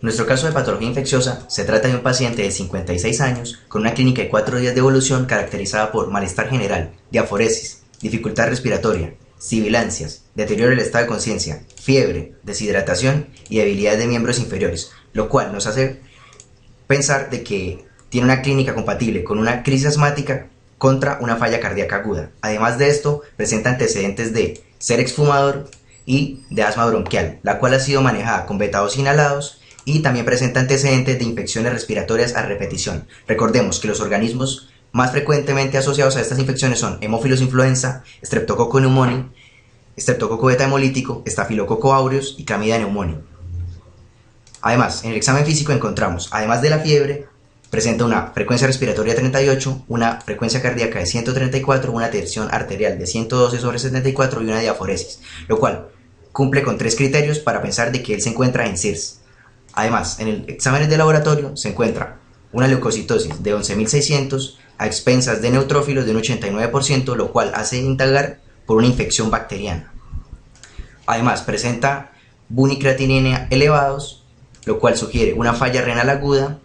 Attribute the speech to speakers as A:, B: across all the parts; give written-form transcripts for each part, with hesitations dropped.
A: Nuestro caso de patología infecciosa se trata de un paciente de 56 años con una clínica de 4 días de evolución caracterizada por malestar general, diaforesis, dificultad respiratoria, sibilancias, deterioro del estado de conciencia, fiebre, deshidratación y debilidad de miembros inferiores, lo cual nos hace pensar de que tiene una clínica compatible con una crisis asmática contra una falla cardíaca aguda. Además de esto, presenta antecedentes de ser exfumador y de asma bronquial, la cual ha sido manejada con beta-2 inhalados, y también presenta antecedentes de infecciones respiratorias a repetición. Recordemos que los organismos más frecuentemente asociados a estas infecciones son Haemophilus influenza, Streptococcus pneumoniae, Streptococcus beta hemolítico, Staphylococcus aureus y Clamida pneumoniae. Además, en el examen físico encontramos, además de la fiebre, presenta una frecuencia respiratoria 38, una frecuencia cardíaca de 134, una tensión arterial de 112/74 y una diaforesis, lo cual cumple con 3 criterios para pensar de que él se encuentra en CIRS. Además, en el examen de laboratorio se encuentra una leucocitosis de 11.600 a expensas de neutrófilos de un 89%, lo cual hace indagar por una infección bacteriana. Además, presenta bunicreatinina elevados, lo cual sugiere una falla renal aguda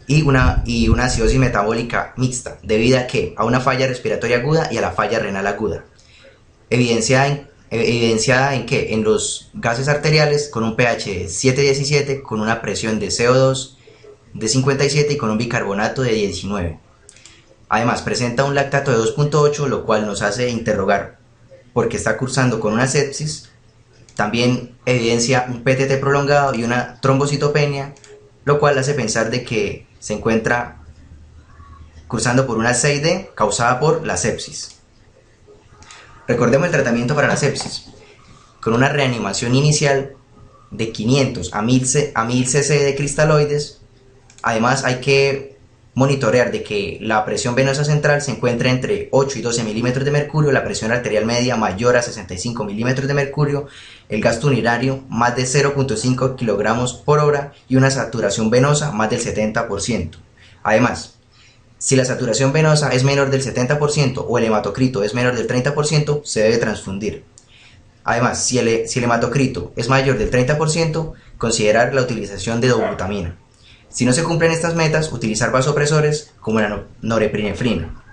A: y una acidosis metabólica mixta, debido a una falla respiratoria aguda y a la falla renal aguda. Evidenciada en que en los gases arteriales con un pH de 7,17, con una presión de CO2 de 57 y con un bicarbonato de 19. Además presenta un lactato de 2,8, lo cual nos hace interrogar porque está cursando con una sepsis. También evidencia un PTT prolongado y una trombocitopenia, lo cual hace pensar de que se encuentra cursando por una CID causada por la sepsis. Recordemos el tratamiento para la sepsis, con una reanimación inicial de 500 a 1000 cc de cristaloides. Además hay que monitorear de que la presión venosa central se encuentre entre 8 y 12 milímetros de mercurio, la presión arterial media mayor a 65 milímetros de mercurio, el gasto urinario más de 0,5 kilogramos por hora y una saturación venosa más del 70%. Además, si la saturación venosa es menor del 70% o el hematocrito es menor del 30%, se debe transfundir. Además, si el hematocrito es mayor del 30%, considerar la utilización de dobutamina. Si no se cumplen estas metas, utilizar vasopresores como la norepinefrina.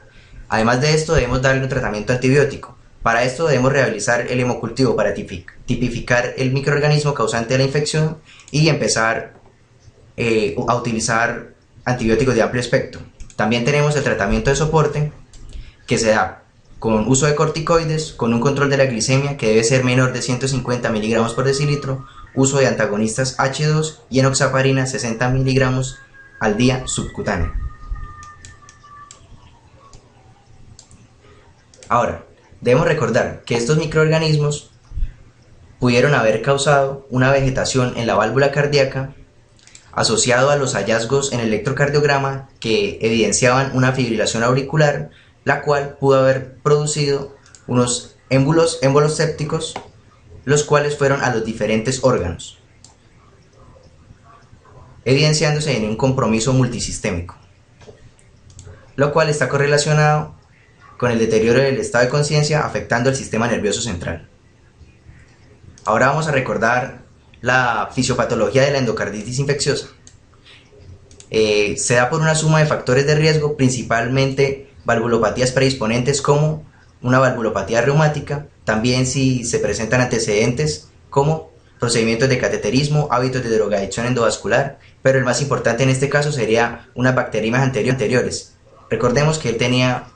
A: Además de esto, debemos darle un tratamiento antibiótico. Para esto debemos realizar el hemocultivo para tipificar el microorganismo causante de la infección y empezar a utilizar antibióticos de amplio espectro. También tenemos el tratamiento de soporte, que se da con uso de corticoides, con un control de la glicemia que debe ser menor de 150 miligramos por decilitro, uso de antagonistas H2 y enoxaparina 60 miligramos al día subcutáneo. Ahora, debemos recordar que estos microorganismos pudieron haber causado una vegetación en la válvula cardíaca asociado a los hallazgos en el electrocardiograma que evidenciaban una fibrilación auricular, la cual pudo haber producido unos émbolos sépticos, los cuales fueron a los diferentes órganos, evidenciándose en un compromiso multisistémico, lo cual está correlacionado con el deterioro del estado de conciencia afectando el sistema nervioso central. Ahora vamos a recordar la fisiopatología de la endocarditis infecciosa. Se da por una suma de factores de riesgo, principalmente valvulopatías predisponentes como una valvulopatía reumática, también si se presentan antecedentes como procedimientos de cateterismo, hábitos de drogadicción endovascular, pero el más importante en este caso sería unas bacteriemias anteriores. Recordemos que él tenía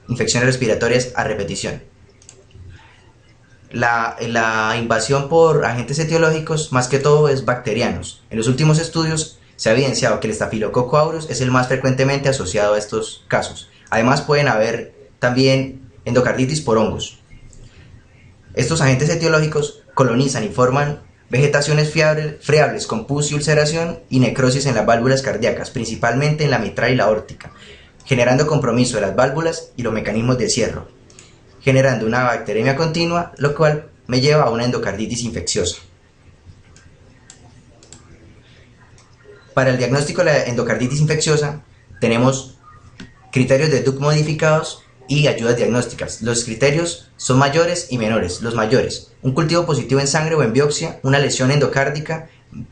A: infecciones respiratorias a repetición. La invasión por agentes etiológicos más que todo es bacterianos. En los últimos estudios se ha evidenciado que el Staphylococcus aureus es el más frecuentemente asociado a estos casos. Además pueden haber también endocarditis por hongos. Estos agentes etiológicos colonizan y forman vegetaciones friables con pus y ulceración y necrosis en las válvulas cardíacas, principalmente en la mitral y la aórtica, generando compromiso de las válvulas y los mecanismos de cierre, generando una bacteriemia continua, lo cual me lleva a una endocarditis infecciosa. Para el diagnóstico de la endocarditis infecciosa tenemos criterios de Duke modificados y ayudas diagnósticas. Los criterios son mayores y menores. Los mayores: un cultivo positivo en sangre o en biopsia, una lesión endocárdica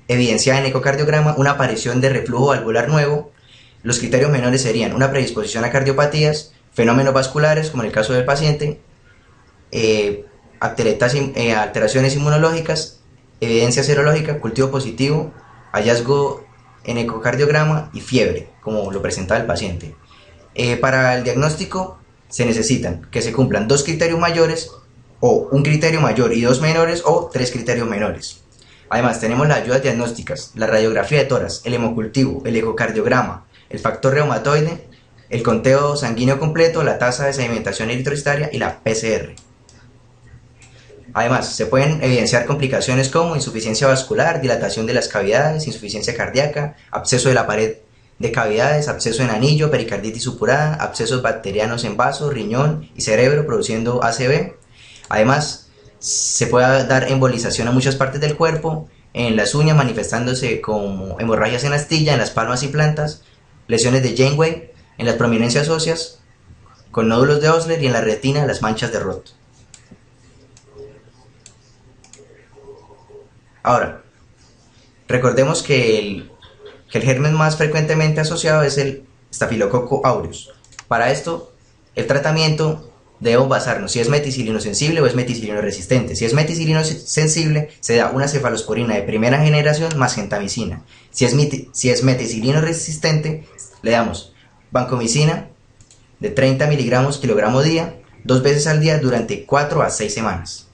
A: evidenciada en ecocardiograma una aparición de reflujo valvular nuevo. Los criterios menores serían una predisposición a cardiopatías, fenómenos vasculares, como en el caso del paciente, alteraciones inmunológicas, evidencia serológica, cultivo positivo, hallazgo en ecocardiograma y fiebre, como lo presentaba el paciente. Para el diagnóstico se necesitan que se cumplan 2 criterios mayores, o un criterio mayor y 2 menores, o 3 criterios menores. Además tenemos las ayudas diagnósticas, la radiografía de tórax, el hemocultivo, el ecocardiograma, el factor reumatoide, el conteo sanguíneo completo, la tasa de sedimentación eritrocitaria y la PCR. Además, se pueden evidenciar complicaciones como insuficiencia vascular, dilatación de las cavidades, insuficiencia cardíaca, absceso de la pared de cavidades, absceso en anillo, pericarditis supurada, abscesos bacterianos en vaso, riñón y cerebro produciendo ACV. Además, se puede dar embolización a muchas partes del cuerpo, en las uñas manifestándose como hemorragias en la astilla, en las palmas y plantas, lesiones de Janeway, en las prominencias óseas, con nódulos de Osler y en la retina las manchas de Roth. Ahora, recordemos que el germen más frecuentemente asociado es el Staphylococcus aureus. Para esto, el tratamiento debemos basarnos si es meticilino sensible o es meticilino resistente. Si es meticilino sensible, se da una cefalosporina de primera generación más gentamicina. Si es meticilino resistente, le damos vancomicina de 30 miligramos kilogramo día, 2 veces al día durante 4 a 6 semanas.